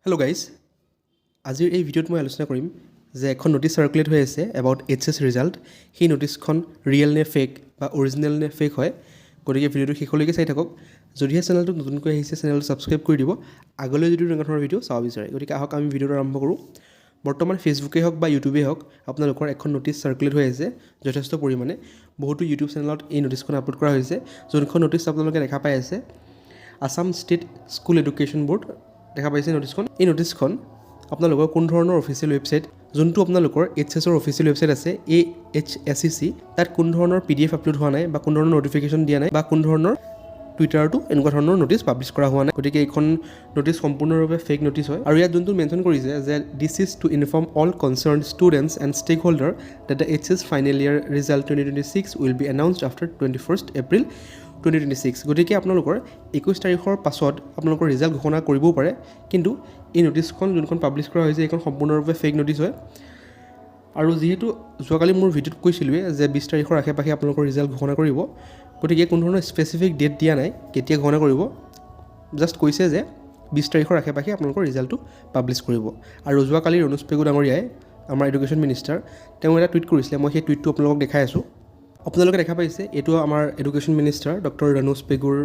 Hello' guys, আজিৰ এই ভিডিঅ'ত মই আলোচনা কৰিম যে এখন নটিছ চাৰ্কুলেট হৈ আছে এবাউট এইচএছ ৰিজাল্ট। সেই নটিছখন ৰিয়েল নে ফেক বা অৰিজিনেল নে ফেক হয়। গতিকে ভিডিঅ'টো শেষলৈকে চাই থাকক। যদিহে চেনেলটোত নতুনকৈ আহিছে চেনেলটো ছাবস্ক্ৰাইব কৰি দিব আগলৈ যদি তেনেকুৱা ধৰণৰ ভিডিঅ' চাব বিচাৰে। গতিকে আহক আমি ভিডিঅ'টো আৰম্ভ কৰোঁ। বৰ্তমান ফেচবুকেই হওক বা ইউটিউবেই হওক আপোনালোকৰ এখন নটিছ চাৰ্কুলেট হৈ আছে যথেষ্ট পৰিমাণে। বহুতো ইউটিউব চেনেলত এই নটিছখন আপলোড কৰা হৈছে। যোনখন নটিছ আপোনালোকে দেখা পাই আছে Assam state school education board দেখা পাইছে নটিছখন। এই নটিছখন আপোনালোকৰ কোন ধৰণৰ অফিচিয়েল ৱেবছাইট, যোনটো আপোনালোকৰ এইচএছৰ অফিচিয়েল ৱেবছাইট আছে AHSEC, তাত কোন ধৰণৰ PDF আপলোড হোৱা নাই বা কোন ধৰণৰ নটিফিকেশ্যন দিয়া নাই বা কোন ধৰণৰ টুইটাৰটো এনেকুৱা ধৰণৰ নটিছ পাব্লিছ কৰা হোৱা নাই। গতিকে এইখন নটিছ সম্পূৰ্ণৰূপে ফেক নটিছ হয়। আৰু ইয়াত যোনটো মেনশ্যন কৰিছে যে this is to inform all concerned students and stakeholder that the HS final year result 2026 will be announced after 21 April 2026। গতিকে আপোনালোকৰ 21 তাৰিখৰ পাছত আপোনালোকৰ ৰিজাল্ট ঘোষণা কৰিবও পাৰে। কিন্তু এই নটিছখন যোনখন পাব্লিছ কৰা হৈছে এইখন সম্পূৰ্ণৰূপে ফেক নটিছ হয়। আৰু যিহেতু যোৱাকালি মোৰ ভিডিঅ'ত কৈছিলোঁৱে যে 20 তাৰিখৰ আশে পাশে আপোনালোকৰ ৰিজাল্ট ঘোষণা কৰিব, গতিকে কোনো ধৰণৰ স্পেচিফিক ডেট দিয়া নাই কেতিয়া ঘোষণা কৰিব। জাষ্ট কৈছে যে 20 তাৰিখৰ আশে পাশে আপোনালোকৰ ৰিজাল্টটো পাব্লিছ কৰিব। আৰু যোৱাকালি ৰণোজ পেগু ডাঙৰীয়াই আমাৰ এডুকেশ্যন মিনিষ্টাৰ তেওঁ এটা টুইট কৰিছিলে। মই সেই টুইটটো আপোনালোকক দেখাই আছোঁ। আপোনালোকে দেখা পাইছে এইটো আমাৰ এডুকেশ্যন মিনিষ্টাৰ ডক্টৰ ৰণোজ পেগুৰ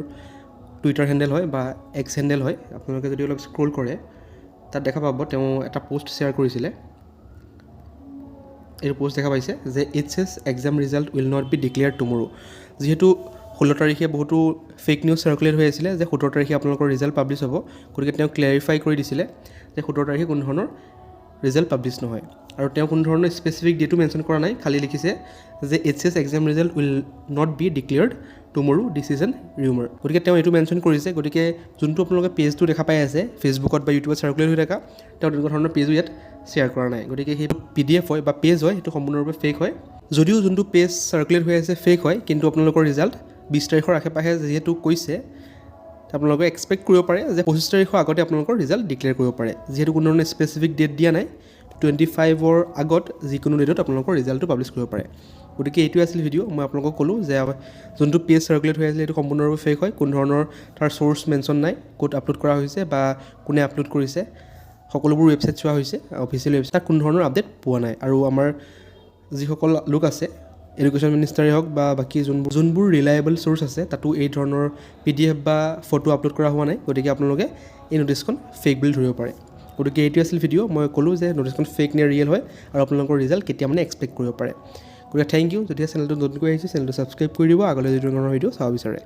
টুইটাৰ হেণ্ডেল হয় বা এক্স হেণ্ডেল হয়। আপোনালোকে যদি অলপ স্ক্ৰল কৰে তাত দেখা পাব তেওঁ এটা পোষ্ট শ্বেয়াৰ কৰিছিলে। এইটো পোষ্ট দেখা পাইছে যে HS exam result will not be declared tomorrow. যিহেতু 16 তাৰিখে বহুতো ফেক নিউজ চাৰ্কুলেট হৈ আছিলে যে 17 তাৰিখে আপোনালোকৰ ৰিজাল্ট পাব্লিছ হ'ব। গতিকে তেওঁ ক্লেৰিফাই কৰি দিছিলে যে 17 তাৰিখে কোনো ধৰণৰ ৰিজাল্ট পাব্লিছ নহয়। আৰু তেওঁ কোনো ধৰণৰ স্পেচিফিক ডেটো মেনশ্যন কৰা নাই, খালি লিখিছে যে HS exam result will not be declared tomorrow, this is an rumour. গতিকে তেওঁ এইটো মেনশ্যন কৰিছে। গতিকে যোনটো আপোনালোকে পেজটো দেখা পাই আছে ফেচবুকত বা ইউটিউবত চাৰ্কুলেট হৈ থকা, তেওঁ তেনেকুৱা ধৰণৰ পেজো ইয়াত শ্বেয়াৰ কৰা নাই। গতিকে সেইটো PDF হয় বা পেজ হয়, সেইটো সম্পূৰ্ণৰূপে ফেক হয়। যদিও যোনটো পেজ চাৰ্কুলেট হৈ আছে ফেক হয়, কিন্তু আপোনালোকৰ ৰিজাল্ট 20 তাৰিখৰ আশে পাশে যিহেতু কৈছে, আপোনালোকে এক্সপেক্ট কৰিব পাৰে যে 25 তাৰিখৰ আগতে আপোনালোকৰ ৰিজাল্ট ডিক্লেয়াৰ কৰিব পাৰে। যিহেতু কোনো ধৰণৰ স্পেচিফিক ডেট দিয়া নাই, 25ৰ আগত যিকোনো ডেটত আপোনালোকৰ ৰিজাল্টটো পাব্লিছ কৰিব পাৰে। গতিকে এইটোৱে আছিল ভিডিঅ'। মই আপোনালোকক ক'লোঁ যে যোনটো পেজ চাৰ্কুলেট হৈ আছিলে সেইটো সম্পূৰ্ণৰূপে ফেক হয়। কোনো ধৰণৰ তাৰ চ'ৰ্চ মেনশ্যন নাই, ক'ত আপলোড কৰা হৈছে বা কোনে আপলোড কৰিছে। সকলোবোৰ ৱেবছাইট চোৱা হৈছে, অফিচিয়েল ৱেবছাইট, তাত কোনো ধৰণৰ আপডেট পোৱা নাই। আৰু আমাৰ যিসকল লোক আছে এডুকেশ্যন মিনিষ্টাৰেই হওক বা বাকী যোনবোৰ ৰিলায়েবল চ'ৰ্চ আছে তাতো এই ধৰণৰ PDF বা ফটো আপলোড কৰা হোৱা নাই। গতিকে আপোনালোকে এই নটিছখন ফেক বুলি ধৰিব পাৰে। গতিকে এইটোৱে আছিল ভিডিঅ'। মই ক'লোঁ যে নটিছখন ফেক নে ৰিয়েল হয় আৰু আপোনালোকৰ ৰিজাল্ট কেতিয়া মানে এক্সপেক্ট কৰিব পাৰে। গতিকে থেংক ইউ। যদিহে চেনেলটো নতুনকৈ আহিছে চেনেলটো ছাবস্ক্ৰাইব কৰি দিব আগলৈ যদি ধৰণৰ ভিডিঅ' চাব বিচাৰে।